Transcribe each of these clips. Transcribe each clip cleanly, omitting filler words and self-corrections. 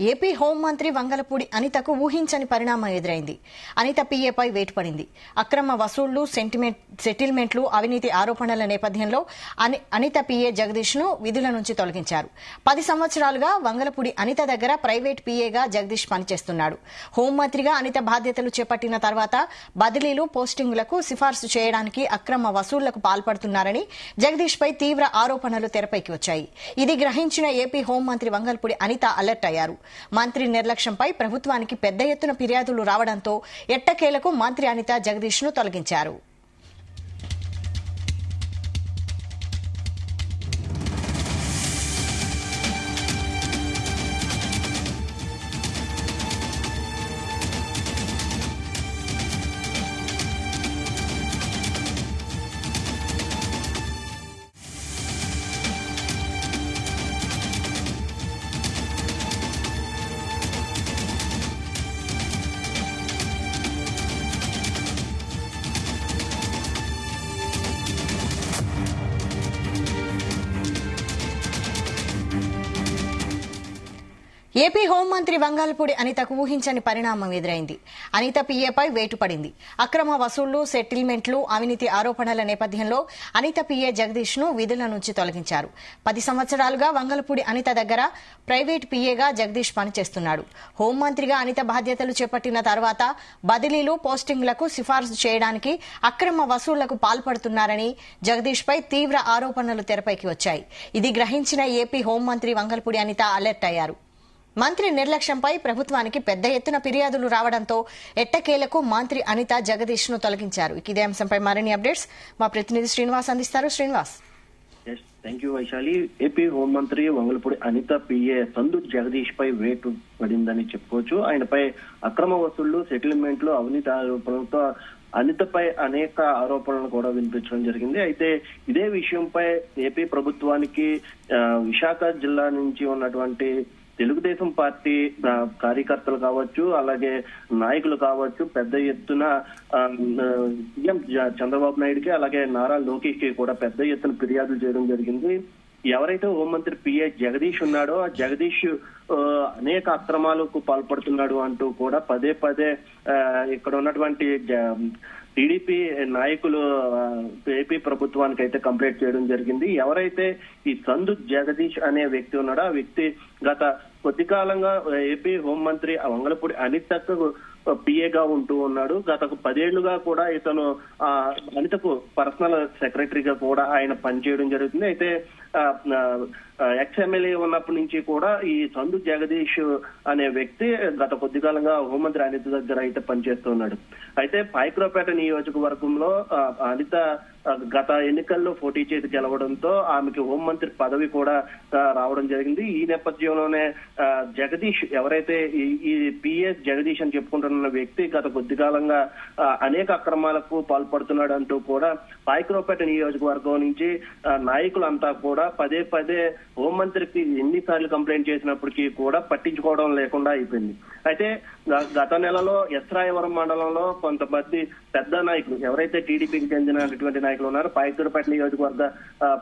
AP హోంమంత్రి వంగలపూడి అనితకు ఊహించని పరిణామం ఎదురైంది. అనిత పీఏపై వేటు పడింది. అక్రమ వసూళ్లు, సెటిల్మెంట్లు, అవినీతి ఆరోపణల నేపథ్యంలో అనిత పీఏ జగదీష్ ను విధుల నుంచి తొలగించారు. 10 సంవత్సరాలుగా వంగలపూడి అనిత దగ్గర ప్రైవేట్ పీఏగా జగదీష్ పనిచేస్తున్నాడు. హోంమంత్రిగా అనిత బాధ్యతలు చేపట్టిన తర్వాత బదిలీలు, పోస్టింగులకు సిఫార్సు చేయడానికి అక్రమ వసూళ్లకు పాల్పడుతున్నారని జగదీష్ పై తీవ్ర ఆరోపణలు తెరపైకి వచ్చాయి. ఇది గ్రహించిన ఏపీ హోంమంత్రి వంగలపూడి అనిత అలర్ట్ అయ్యారు. మంత్రి నిర్లక్ష్యంపై ప్రభుత్వానికి పెద్ద ఎత్తున ఫిర్యాదులు రావడంతో ఎట్టకేలకు మంత్రి అనిత జగదీష్ ను తొలగించారు. ఏపీ హోంమంత్రి వంగలపూడి అనితకు ఊహించని పరిణామం ఎదురైంది. అనిత పీఏపై వేటు పడింది. అక్రమ వసూళ్లు, సెటిల్మెంట్లు, అవినీతి ఆరోపణల నేపథ్యంలో అనిత పీఏ జగదీష్ ను విధుల నుంచి తొలగించారు. 10 సంవత్సరాలుగా వంగలపూడి అనిత దగ్గర ప్రైవేట్ పీఏగా జగదీష్ పనిచేస్తున్నాడు. హోంమంత్రిగా అనిత బాధ్యతలు చేపట్టిన తర్వాత బదిలీలు, పోస్టింగులకు సిఫార్సు చేయడానికి అక్రమ వసూళ్లకు పాల్పడుతున్నారని జగదీష్ పై తీవ్ర ఆరోపణలు తెరపైకి వచ్చాయి. ఇది గ్రహించిన ఏపీ హోంమంత్రి వంగలపూడి అనిత అలర్ట్ అయ్యారు. మంత్రి నిర్లక్ష్యంపై ప్రభుత్వానికి పెద్ద ఎత్తున ఫిర్యాదులు రావడంతో ఎట్టకేలకు మంత్రి అనిత జగదీష్ ను తొలగించారు. ఇదే అంశంపై మరిన్ని అప్డేట్స్ మా ప్రతినిధి శ్రీనివాస్ అందిస్తారు. Srinivas. Thank you Vaishali. AP హోంమంత్రి వంగలపూడి అనిత పీఏ సందు జగదీష్ పై వేటు పడిందని చెప్పుకోవచ్చు. ఆయనపై అక్రమ వసూళ్లు, సెటిల్మెంట్లు, అవినీతి ఆరోపణలతో అనితపై అనేక ఆరోపణలు కూడా వినిపించడం జరిగింది. అయితే ఇదే విషయంపై ఏపీ ప్రభుత్వానికి విశాఖ జిల్లా నుంచి ఉన్నటువంటి తెలుగుదేశం పార్టీ కార్యకర్తలు కావచ్చు, అలాగే నాయకులు కావచ్చు, పెద్ద ఎత్తున సీఎం చంద్రబాబు నాయుడుకి అలాగే నారా లోకేష్ కి కూడా పెద్ద ఎత్తున ఫిర్యాదులు చేయడం జరిగింది. ఎవరైతే హోంమంత్రి పిఏ జగదీష్ ఉన్నాడో ఆ జగదీష్ అనేక అక్రమాలకు పాల్పడుతున్నాడు అంటూ కూడా పదే పదే ఇక్కడ ఉన్నటువంటి టీడీపీ నాయకులు ఏపీ ప్రభుత్వానికి అయితే కంప్లైంట్ చేయడం జరిగింది. ఎవరైతే ఈ సందు జగదీష్ అనే వ్యక్తి ఉన్నాడో ఆ వ్యక్తి గత కొద్ది కాలంగా ఏపీ హోంమంత్రి వంగలపూడి అనితకు పిఏగా ఉంటూ ఉన్నాడు. గత 10 ఏళ్లుగా కూడా ఇతను అనితకు పర్సనల్ సెక్రటరీగా కూడా ఆయన పనిచేయడం జరుగుతుంది. అయితే ఎక్స్ఎమ్మెల్యే ఉన్నప్పటి నుంచి కూడా ఈ సందు జగదీష్ అనే వ్యక్తి గత కొద్ది కాలంగా హోంమంత్రి అనిత దగ్గర అయితే పనిచేస్తున్నాడు. అయితే పాయకరావుపేట నియోజకవర్గంలో అనిత గత ఎన్నికల్లో పోటీ చేసి గెలవడంతో ఆమెకి హోంమంత్రి పదవి కూడా రావడం జరిగింది. ఈ నేపథ్యంలోనే జగదీష్ ఎవరైతే ఈ పిఎస్ జగదీష్ అని చెప్పుకుంటున్న వ్యక్తి గత కొద్ది కాలంగా అనేక అక్రమాలకు పాల్పడుతున్నాడు అంటూ కూడా పాయకరావుపేట నియోజకవర్గం నుంచి నాయకులంతా కూడా పదే పదే హోంమంత్రికి ఎన్నిసార్లు కంప్లైంట్ చేసినప్పటికీ కూడా పట్టించుకోవడం లేకుండా అయిపోయింది. అయితే గత నెలలో ఎస్రాయవరం మండలంలో కొంతమంది పెద్ద నాయకులు ఎవరైతే టీడీపీకి చెందినటువంటి నాయకులు ఉన్నారో పాయకరావుపేట నియోజకవర్గ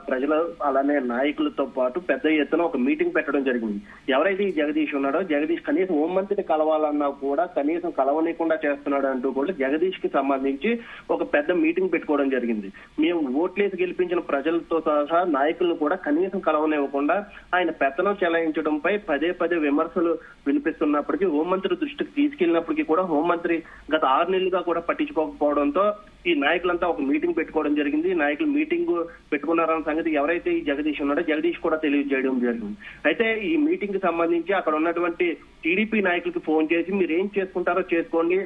ప్రజలు అలానే నాయకులతో పాటు పెద్ద ఎత్తున ఒక మీటింగ్ పెట్టడం జరిగింది. ఎవరైతే ఈ జగదీష్ ఉన్నాడో జగదీష్ కనీసం హోంమంత్రిని కలవాలన్నా కూడా కనీసం కలవనీయకుండా చేస్తున్నాడు అంటూ కూడా జగదీష్ కి సంబంధించి ఒక పెద్ద మీటింగ్ పెట్టుకోవడం జరిగింది. మేము ఓట్లేసి గెలిపించిన ప్రజలతో సహా నాయకులను కూడా కనీసం కలవనివ్వకుండా ఆయన పెత్తనం చెలాయించడంపై పదే పదే విమర్శలు వినిపిస్తున్నప్పటికీ హోంమంత్రి దృష్టికి తీసుకెళ్లినప్పటికీ కూడా హోంమంత్రి గత 6 నెలలుగా కూడా పట్టించుకోకపోవడంతో ఈ నాయకులంతా ఒక మీటింగ్ పెట్టుకోవడం జరిగింది. నాయకులు మీటింగ్ పెట్టుకున్నారన్న సంగతి ఎవరైతే ఈ జగదీష్ ఉన్నాడో జగదీష్ కూడా తెలియజేయడం జరిగింది. అయితే ఈ మీటింగ్ కి సంబంధించి అక్కడ ఉన్నటువంటి టీడీపీ నాయకులకి ఫోన్ చేసి మీరు ఏం చేసుకుంటారో చేసుకోండి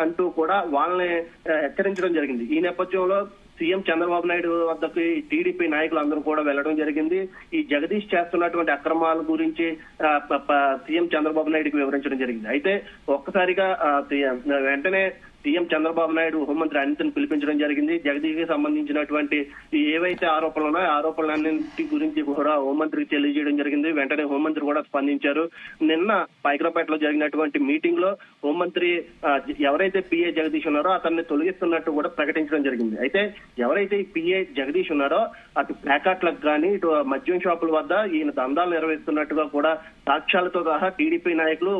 అంటూ కూడా వాళ్ళని హెచ్చరించడం జరిగింది. ఈ నేపథ్యంలో సీఎం చంద్రబాబు నాయుడు వద్దకు టీడీపీ నాయకులు అందరూ కూడా వెళ్లడం జరిగింది. ఈ జగదీష్ చేస్తున్నటువంటి అక్రమాల గురించి సీఎం చంద్రబాబు నాయుడుకి వివరించడం జరిగింది. అయితే ఒక్కసారిగా వెంటనే సీఎం చంద్రబాబు నాయుడు హోంమంత్రి అనితను పిలిపించడం జరిగింది. జగదీష్ కి సంబంధించినటువంటి ఏవైతే ఆరోపణలు ఉన్నాయో ఆరోపణలన్నింటి గురించి కూడా హోంమంత్రికి తెలియజేయడం జరిగింది. వెంటనే హోంమంత్రి కూడా స్పందించారు. నిన్న పాయకరావుపేటలో జరిగినటువంటి మీటింగ్ లో హోంమంత్రి ఎవరైతే పిఏ జగదీష్ ఉన్నారో అతన్ని తొలగిస్తున్నట్టు కూడా ప్రకటించడం జరిగింది. అయితే ఎవరైతే ఈ పిఏ జగదీష్ ఉన్నారో అటు ప్లాకాట్లకు కానీ ఇటు మద్యం షాపుల వద్ద ఈయన దందాలు నిర్వహిస్తున్నట్టుగా కూడా సాక్ష్యాలతో సహా టీడీపీ నాయకులు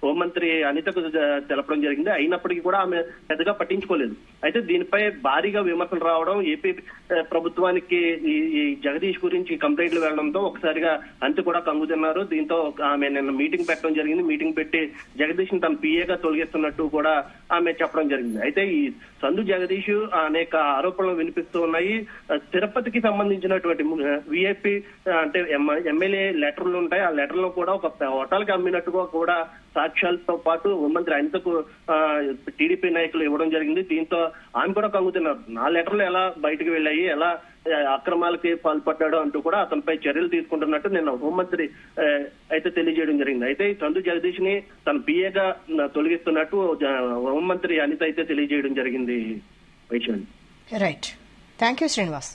హోంమంత్రి అనితకు తెలపడం జరిగింది. అయినప్పటికీ కూడా ఆమె పెద్దగా పట్టించుకోలేదు. అయితే దీనిపై భారీగా విమర్శలు రావడం, ఏపీ ప్రభుత్వానికి ఈ జగదీష్ గురించి కంప్లైంట్లు వెళ్లడంతో ఒకసారిగా అనిత కూడా కంగుతిన్నారు. దీంతో ఆమె నిన్న మీటింగ్ పెట్టడం జరిగింది. మీటింగ్ పెట్టి జగదీష్ ని తన పిఏగా తొలగిస్తున్నట్టు కూడా ఆమె చెప్పడం జరిగింది. అయితే ఈ సందు జగదీష్ అనేక ఆరోపణలు వినిపిస్తూ ఉన్నాయి. తిరుపతికి సంబంధించినటువంటి విఐపి అంటే ఎమ్మెల్యే లెటర్లు ఉంటాయి. ఆ లెటర్లో కూడా ఒక హోటల్కి అమ్మినట్టుగా కూడా సాక్ష్యాలతో పాటు హోంమంత్రి అనితకు టీడీపీ నాయకులు ఇవ్వడం జరిగింది. దీంతో ఆమె కూడా కంగుతున్నారు. నా లెటర్లు ఎలా బయటకు వెళ్ళాయి, ఎలా అక్రమాలకి పాల్పడ్డాడు అంటూ కూడా అతనిపై చర్యలు తీసుకుంటున్నట్టు నిన్న హోంమంత్రి అయితే తెలియజేయడం జరిగింది. అయితే ఈ సందు జగదీష్ ని తన పిఏగా తొలగిస్తున్నట్టు హోంమంత్రి అనిత అయితే తెలియజేయడం జరిగింది. Right, thank you Srinivas.